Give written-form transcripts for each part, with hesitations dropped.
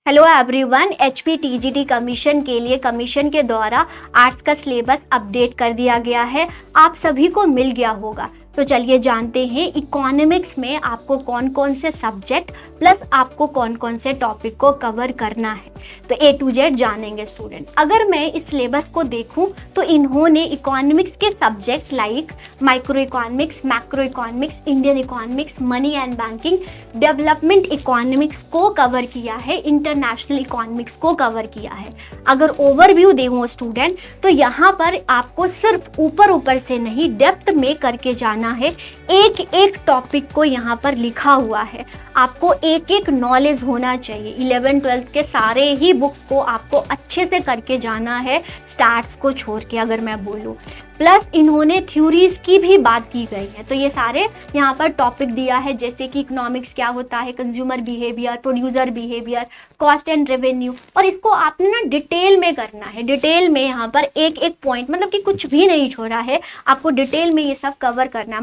Hello everyone, HPTGT commission के लिए commission के द्वारा आर्ट्स का सिलेबस अपडेट कर दिया गया है। आप सभी को मिल गया होगा। तो चलिए जानते हैं इकोनॉमिक्स में आपको कौन कौन से सब्जेक्ट प्लस आपको कौन कौन से टॉपिक को कवर करना है। तो A to Z जानेंगे स्टूडेंट। अगर मैं इस सिलेबस को देखूं तो इन्होंने इकोनॉमिक्स के subject like micro economics, macro economics, Indian economics, money and banking, development economics को कवर किया है, इंटरनेशनल इकोनॉमिक्स को कवर किया है। अगर ओवरव्यू दें स्टूडेंट तो यहाँ पर आपको सिर्फ ऊपर ऊपर से नहीं डेप्थ में करके जाना है। एक एक टॉपिक को यहाँ पर लिखा हुआ है। आपको एक एक नॉलेज होना चाहिए। 11th-12th के सारे ही बुक्स को आपको अच्छे से करके जाना है, स्टार्ट्स को छोड़ के अगर मैं बोलूँ। प्लस इन्होंने थ्योरीज की भी बात की गई है। तो ये सारे यहाँ पर टॉपिक दिया है, जैसे कि इकोनॉमिक्स क्या होता है, consumer behaviour, producer behaviour, cost and revenue. और इसको आपने ना डिटेल में करना है। डिटेल में यहाँ पर एक एक पॉइंट, मतलब कि कुछ भी नहीं छोड़ा है, आपको डिटेल में ये सब कवर करना है।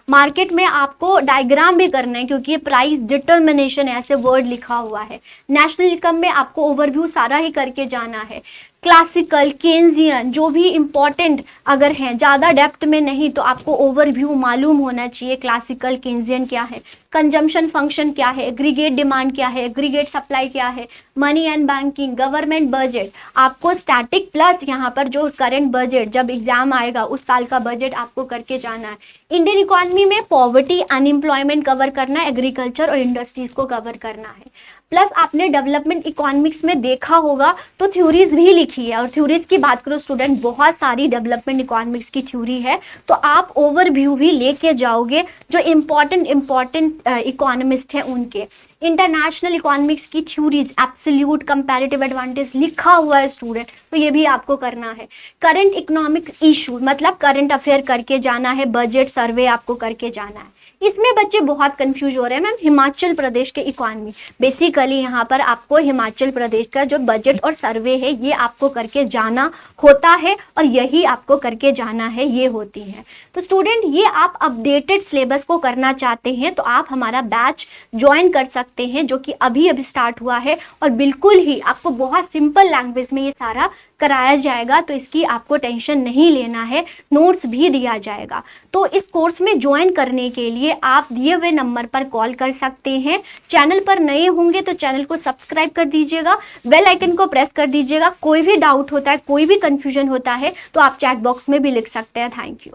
मार्केट में आपको डायग्राम भी करना है, क्योंकि ये प्राइस डिटर्मिनेशन ऐसे वर्ड लिखा हुआ है। नेशनल इनकम में आपको ओवरव्यू सारा ही करके जाना है। क्लासिकल, केन्जियन, जो भी इम्पॉर्टेंट अगर हैं, ज़्यादा डेप्थ में नहीं तो आपको ओवरव्यू मालूम होना चाहिए। क्लासिकल, केन्जियन क्या है, कंजम्पशन फंक्शन क्या है, एग्रीगेट डिमांड क्या है, एग्रीगेट सप्लाई क्या है, money and banking, government budget. आपको स्टैटिक प्लस यहाँ पर जो करंट बजट, जब एग्जाम आएगा उस साल का बजट आपको करके जाना है। इंडियन इकोनॉमी में पॉवर्टी, अनएम्प्लॉयमेंट कवर करना है, एग्रीकल्चर और इंडस्ट्रीज को कवर करना है। प्लस आपने डेवलपमेंट इकोनॉमिक्स में देखा होगा तो थ्योरीज भी लिखी है, और थ्योरीज की बात करो स्टूडेंट, बहुत सारी डेवलपमेंट इकोनॉमिक्स की थ्योरी है। तो आप ओवरव्यू भी लेके जाओगे जो इम्पॉर्टेंट इकोनॉमिस्ट हैं उनके। इंटरनेशनल इकोनॉमिक्स की थ्योरीज, एब्सोल्यूट, कंपैरेटिव एडवांटेज लिखा हुआ है स्टूडेंट, तो ये भी आपको करना है। करंट इकोनॉमिक इशू मतलब करंट अफेयर करके जाना है, बजट सर्वे आपको करके जाना है। इसमें बच्चे बहुत कंफ्यूज हो रहे हैं मैम, हिमाचल प्रदेश के इकोनॉमी, बेसिकली यहाँ पर आपको हिमाचल प्रदेश का जो बजट और सर्वे है ये आपको करके जाना होता है, और यही आपको करके जाना है, ये होती है। तो स्टूडेंट, ये आप अपडेटेड सिलेबस को करना चाहते हैं तो आप हमारा बैच ज्वाइन कर सकते हैं, जो कि अभी स्टार्ट हुआ है, और बिल्कुल ही आपको बहुत सिंपल लैंग्वेज में ये सारा कराया जाएगा। तो इसकी आपको टेंशन नहीं लेना है, नोट्स भी दिया जाएगा। तो इस कोर्स में ज्वाइन करने के लिए आप दिए हुए नंबर पर कॉल कर सकते हैं। चैनल पर नए होंगे तो चैनल को सब्सक्राइब कर दीजिएगा, बेल आइकन को प्रेस कर दीजिएगा। कोई भी डाउट होता है, कोई भी कंफ्यूजन होता है तो आप चैट बॉक्स में भी लिख सकते हैं। Thank you.